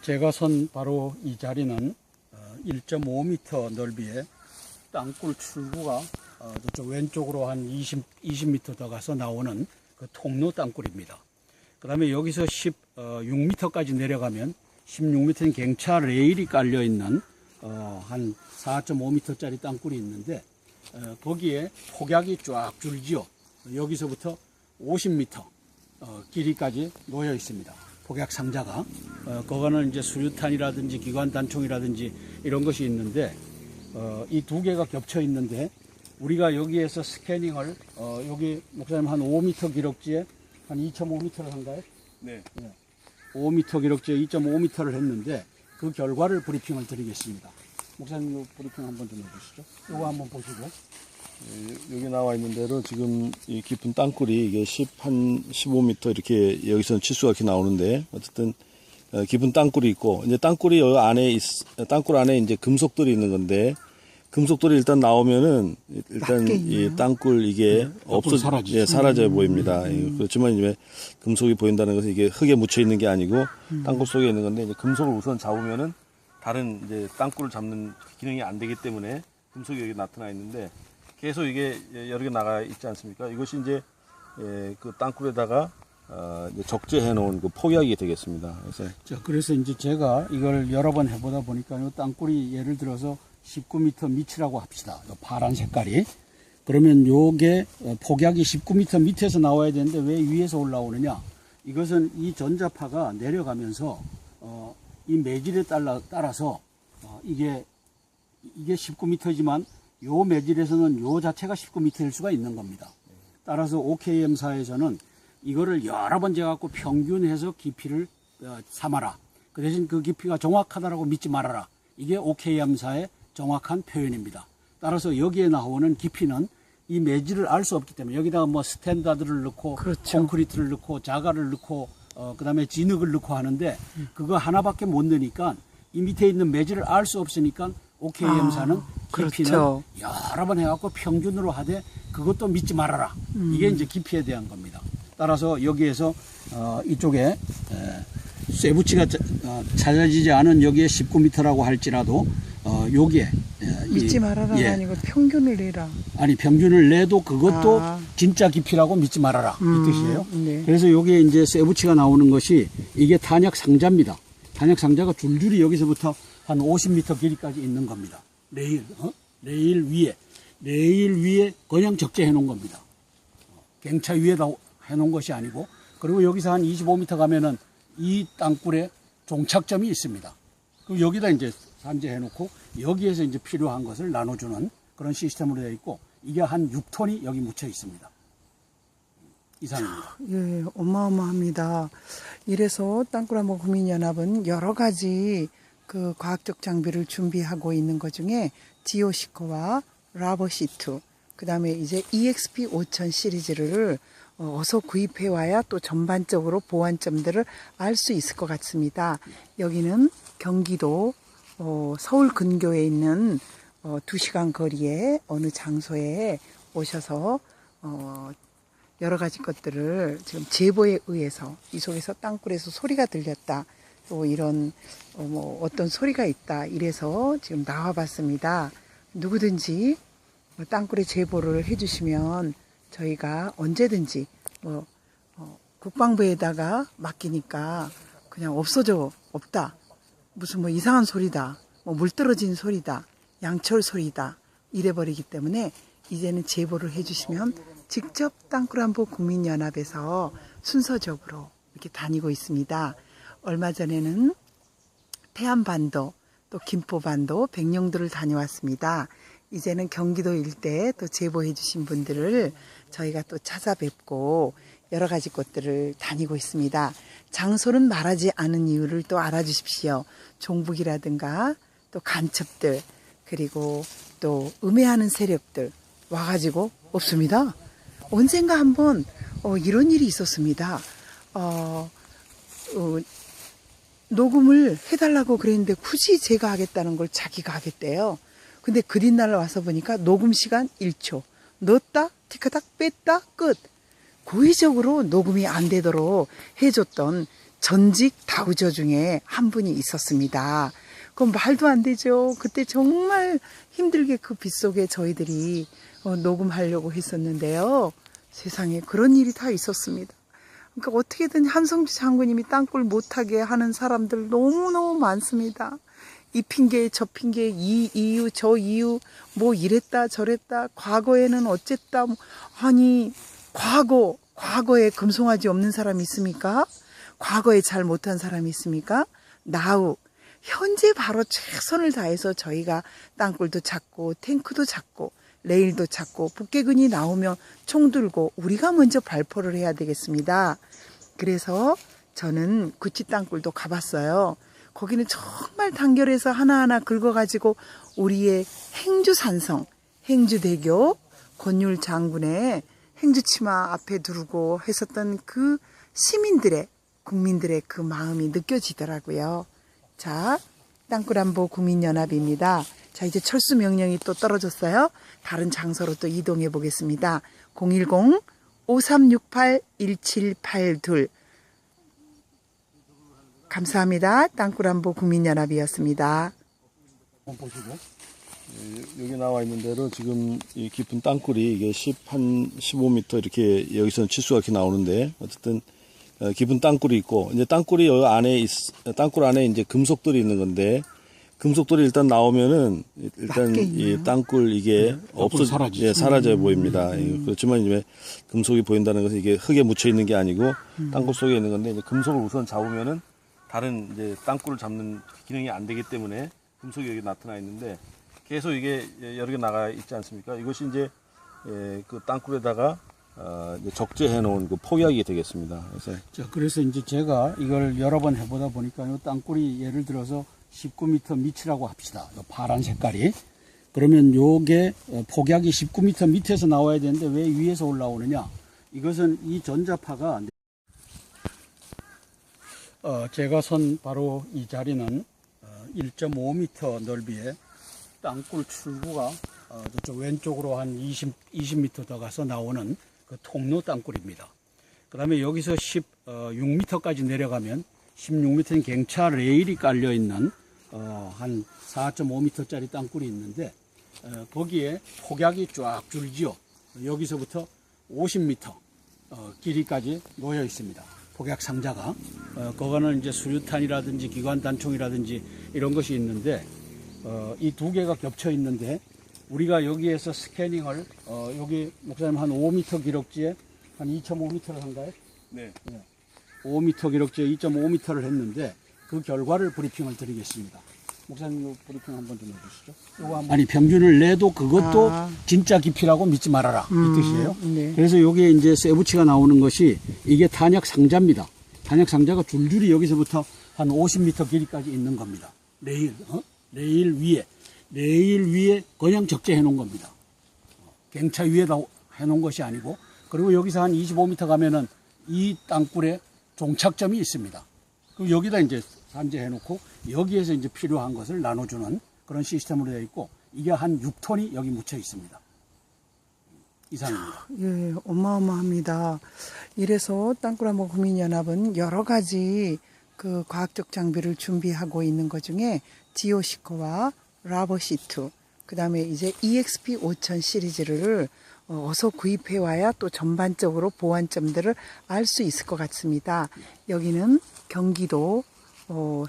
제가 선 바로 이 자리는 1.5m 넓이의 땅굴 출구가 저쪽 왼쪽으로 한 20m 더 가서 나오는 그 통로 땅굴입니다. 그 다음에 여기서 16m까지 내려가면 16m인 갱차 레일이 깔려 있는 한 4.5m짜리 땅굴이 있는데 거기에 폭약이 쫙 줄지요. 여기서부터 50m 길이까지 놓여 있습니다. 폭약 상자가 그거는 이제 수류탄이라든지 기관 단총이라든지 이런 것이 있는데 이 두 개가 겹쳐 있는데 우리가 여기에서 스캐닝을 여기 목사님 한 5m 기록지에 한 2.5m를 한가요? 네. 5m 기록지에 2.5m를 했는데 그 결과를 브리핑을 드리겠습니다. 목사님 브리핑 한번 좀 해주시죠. 이거 한번 보시고. 여기 나와 있는 대로 지금 이 깊은 땅굴이 이게 15m 이렇게 여기서는 치수가 이렇게 나오는데 어쨌든 깊은 땅굴이 있고 이제 땅굴이 여기 안에 땅굴 안에 이제 금속들이 있는 건데 금속들이 일단 나오면은 일단 이 땅굴 이게 사라져 보입니다. 그렇지만 이제 금속이 보인다는 것은 이게 흙에 묻혀 있는 게 아니고 땅굴 속에 있는 건데 이제 금속을 우선 잡으면은 다른 이제 땅굴을 잡는 기능이 안 되기 때문에 금속이 여기 나타나 있는데 계속 이게 여러 개 나가 있지 않습니까? 이것이 이제 그 땅굴에다가 이제 적재해 놓은 그 폭약이 되겠습니다. 그래서 이제 제가 이걸 여러 번 해보다 보니까 이 땅굴이 예를 들어서 19m 밑이라고 합시다. 이 파란 색깔이. 그러면 요게 폭약이 19m 밑에서 나와야 되는데 왜 위에서 올라오느냐? 이것은 이 전자파가 내려가면서 이 매질에 따라서 이게 19m지만 요 매질에서는 요 자체가 19m일 수가 있는 겁니다. 따라서 OKM사에서는 이거를 여러 번 재갖고 평균해서 깊이를 삼아라. 그 대신 그 깊이가 정확하다라고 믿지 말아라. 이게 OKM사의 정확한 표현입니다. 따라서 여기에 나오는 깊이는 이 매질을 알 수 없기 때문에 여기다가 뭐 스탠다드를 넣고 그렇죠. 콘크리트를 넣고 자갈을 넣고 그 다음에 진흙을 넣고 하는데 그거 하나밖에 못 넣으니까 이 밑에 있는 매질을 알 수 없으니까 OKM사는 깊이는 그렇죠. 여러 번 해갖고 평균으로 하되 그것도 믿지 말아라. 이게 이제 깊이에 대한 겁니다. 따라서 여기에서 이쪽에 쇠붙이가 찾아지지 않은 여기에 19m라고 할지라도 여기에 믿지 말아라가 아니고 평균을 내라. 아니 평균을 내도 그것도 진짜 깊이라고 믿지 말아라 이 뜻이에요. 네. 그래서 여기에 이제 쇠붙이가 나오는 것이 이게 탄약 상자입니다. 탄약 상자가 줄줄이 여기서부터 한 50m 길이까지 있는 겁니다. 레일 위에 그냥 적재해 놓은 겁니다. 갱차 위에다 해 놓은 것이 아니고 그리고 여기서 한 25m 가면은 이 땅굴에 종착점이 있습니다. 그럼 여기다 이제 산재해 놓고 여기에서 이제 필요한 것을 나눠주는 그런 시스템으로 되어 있고 이게 한 6톤이 여기 묻혀 있습니다. 이상입니다. 예, 어마어마합니다. 이래서 땅굴한번 국민연합은 여러 가지 그 과학적 장비를 준비하고 있는 것 중에 지오시커와 라버시트, 그 다음에 이제 EXP 5000 시리즈를 어서 구입해 와야 또 전반적으로 보완점들을 알 수 있을 것 같습니다. 여기는 경기도 서울 근교에 있는 2시간 거리에 어느 장소에 오셔서 여러 가지 것들을 지금 제보에 의해서 이 속에서 땅굴에서 소리가 들렸다. 또 이런 어떤 소리가 있다. 이래서 지금 나와봤습니다. 누구든지 땅굴에 제보를 해주시면 저희가 언제든지 국방부에다가 맡기니까 그냥 없다. 무슨 이상한 소리다. 물 떨어진 소리다. 양철 소리다. 이래버리기 때문에 이제는 제보를 해주시면 직접 땅굴안보 국민연합에서 순서적으로 이렇게 다니고 있습니다. 얼마 전에는 태안반도, 또 김포반도, 백령도를 다녀왔습니다. 이제는 경기도 일대 또 제보해 주신 분들을 저희가 또 찾아뵙고 여러 가지 곳들을 다니고 있습니다. 장소는 말하지 않은 이유를 또 알아주십시오. 종북이라든가 또 간첩들 그리고 또 음해하는 세력들 와가지고 없습니다. 언젠가 한번 이런 일이 있었습니다. 녹음을 해달라고 그랬는데 굳이 제가 하겠다는 걸 자기가 하겠대요. 근데 그 뒷날 와서 보니까 녹음 시간 1초. 넣었다, 티카닥 뺐다, 끝. 고의적으로 녹음이 안 되도록 해줬던 전직 다우저 중에 한 분이 있었습니다. 그건 말도 안 되죠. 그때 정말 힘들게 그 빗속에 저희들이 녹음하려고 했었는데요. 세상에 그런 일이 다 있었습니다. 그러니까 어떻게든 한성주 장군님이 땅굴 못하게 하는 사람들 너무너무 많습니다. 이 핑계 저 핑계 이 이유 저 이유 뭐 이랬다 저랬다 과거에는 어쨌다 아니 과거에 금송아지 없는 사람이 있습니까? 과거에 잘 못한 사람이 있습니까? 나우 현재 바로 최선을 다해서 저희가 땅굴도 찾고 탱크도 찾고 레일도 찾고 북괴근이 나오면 총 들고 우리가 먼저 발포를 해야 되겠습니다. 그래서 저는 구치 땅굴도 가봤어요. 거기는 정말 단결해서 하나하나 긁어가지고 우리의 행주산성, 행주대교, 권율 장군의 행주치마 앞에 두르고 했었던 그 국민들의 그 마음이 느껴지더라고요. 자, 땅굴안보 국민연합입니다. 자, 이제 철수 명령이 또 떨어졌어요. 다른 장소로 또 이동해 보겠습니다. 010-5368-1782 감사합니다. 땅굴안보 국민연합이었습니다. 한번 보시고. 여기 나와 있는 대로 지금 이 깊은 땅굴이 이게 15m 이렇게 여기서는 치수가 이렇게 나오는데 어쨌든 깊은 땅굴이 있고 이제 땅굴이 여기 안에 땅굴 안에 이제 금속들이 있는 건데 금속들이 일단 나오면은 일단 이 땅굴 이게 사라져 보입니다. 그렇지만 이제 금속이 보인다는 것은 이게 흙에 묻혀 있는 게 아니고 땅굴 속에 있는 건데 이제 금속을 우선 잡으면은 다른 이제 땅굴을 잡는 기능이 안 되기 때문에 금속이 여기 나타나 있는데 계속 이게 여러 개 나가 있지 않습니까? 이것이 이제 그 땅굴에다가 이제 적재해 놓은 그 폭약이 되겠습니다. 그래서 이제 제가 이걸 여러 번 해보다 보니까 이 땅굴이 예를 들어서 19m 밑이라고 합시다. 요 파란 색깔이. 그러면 요게 폭약이 19m 밑에서 나와야 되는데 왜 위에서 올라오느냐? 이것은 이 전자파가 제가 선 바로 이 자리는 1.5m 넓이의 땅굴 출구가 저쪽 왼쪽으로 한 20m 더 가서 나오는 그 통로 땅굴입니다. 그 다음에 여기서 16m까지 내려가면 16m인 갱차 레일이 깔려 있는 한 4.5m짜리 땅굴이 있는데 거기에 폭약이 쫙 줄지요. 여기서부터 50m 길이까지 놓여 있습니다. 폭약 상자가 그거는 이제 수류탄이라든지 기관 단총이라든지 이런 것이 있는데 이 두 개가 겹쳐 있는데 우리가 여기에서 스캐닝을 여기 목사님 한 5m 기록지에 한 2.5m를 한가요? 네. 5m 기록지에 2.5m를 했는데 그 결과를 브리핑을 드리겠습니다. 목사님 브리핑 한번 좀 해주시죠. 아니 평균을 내도 그것도 진짜 깊이라고 믿지 말아라 이 뜻이에요. 네. 그래서 여기에 이제 쇠붙이가 나오는 것이 이게 탄약 상자입니다. 탄약 상자가 줄줄이 여기서부터 한 50m 길이까지 있는 겁니다. 레일 위에 그냥 적재해 놓은 겁니다. 갱차 위에다 해 놓은 것이 아니고 그리고 여기서 한 25m 가면은 이 땅굴에 종착점이 있습니다. 그럼 여기다 이제 산재해 놓고 여기에서 이제 필요한 것을 나눠주는 그런 시스템으로 되어 있고 이게 한 6톤이 여기 묻혀 있습니다. 이상입니다. 예, 어마어마합니다. 이래서 땅굴안보 국민연합은 여러 가지 그 과학적 장비를 준비하고 있는 것 중에 지오시커와 라버시트, 그 다음에 이제 EXP 5000 시리즈를 어서 구입해 와야 또 전반적으로 보완점들을 알 수 있을 것 같습니다. 여기는 경기도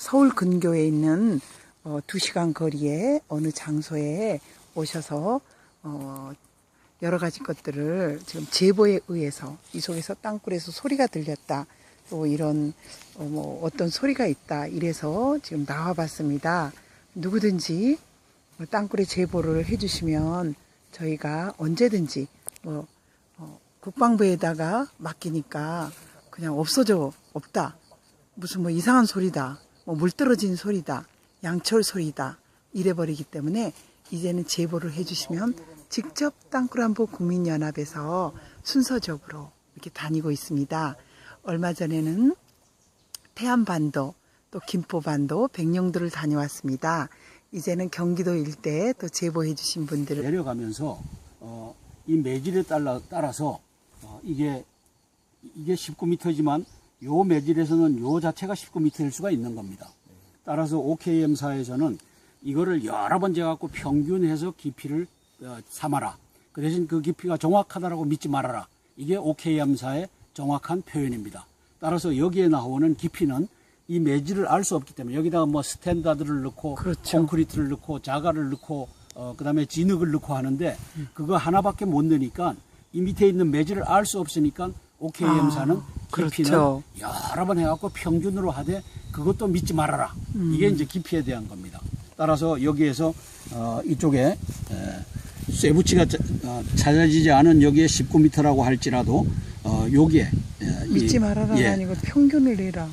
서울 근교에 있는 2시간 거리에 어느 장소에 오셔서 여러 가지 것들을 지금 제보에 의해서 이 속에서 땅굴에서 소리가 들렸다. 또 이런 어떤 소리가 있다. 이래서 지금 나와봤습니다. 누구든지 땅굴에 제보를 해주시면 저희가 언제든지 국방부에다가 맡기니까 그냥 없다. 무슨 이상한 소리다. 물 떨어진 소리다. 양철 소리다. 이래버리기 때문에 이제는 제보를 해주시면 직접 땅굴안보 국민연합에서 순서적으로 이렇게 다니고 있습니다. 얼마 전에는 태안반도, 또 김포반도, 백령도를 다녀왔습니다. 이제는 경기도 일대에 또 제보해 주신 분들을 내려가면서 이 매질에 따라서 이게 19m지만 요 매질에서는 요 자체가 19m일 수가 있는 겁니다. 따라서 OKM사에서는 이거를 여러 번 재갖고 평균해서 깊이를 삼아라. 그 대신 그 깊이가 정확하다라고 믿지 말아라. 이게 OKM사의 정확한 표현입니다. 따라서 여기에 나오는 깊이는 이 매질을 알 수 없기 때문에 여기다가 뭐 스탠다드를 넣고 그렇죠. 콘크리트를 넣고 자갈을 넣고 그다음에 진흙을 넣고 하는데 그거 하나밖에 못 넣으니까 이 밑에 있는 매질을 알 수 없으니까 OKM사는 깊이는 그렇죠. 여러 번 해갖고 평균으로 하되 그것도 믿지 말아라. 이게 이제 깊이에 대한 겁니다. 따라서 여기에서 이쪽에 쇠붙이가 찾아지지 않은 여기에 19m라고 할지라도 여기에 믿지 말아라가 예. 아니고 평균을 내라.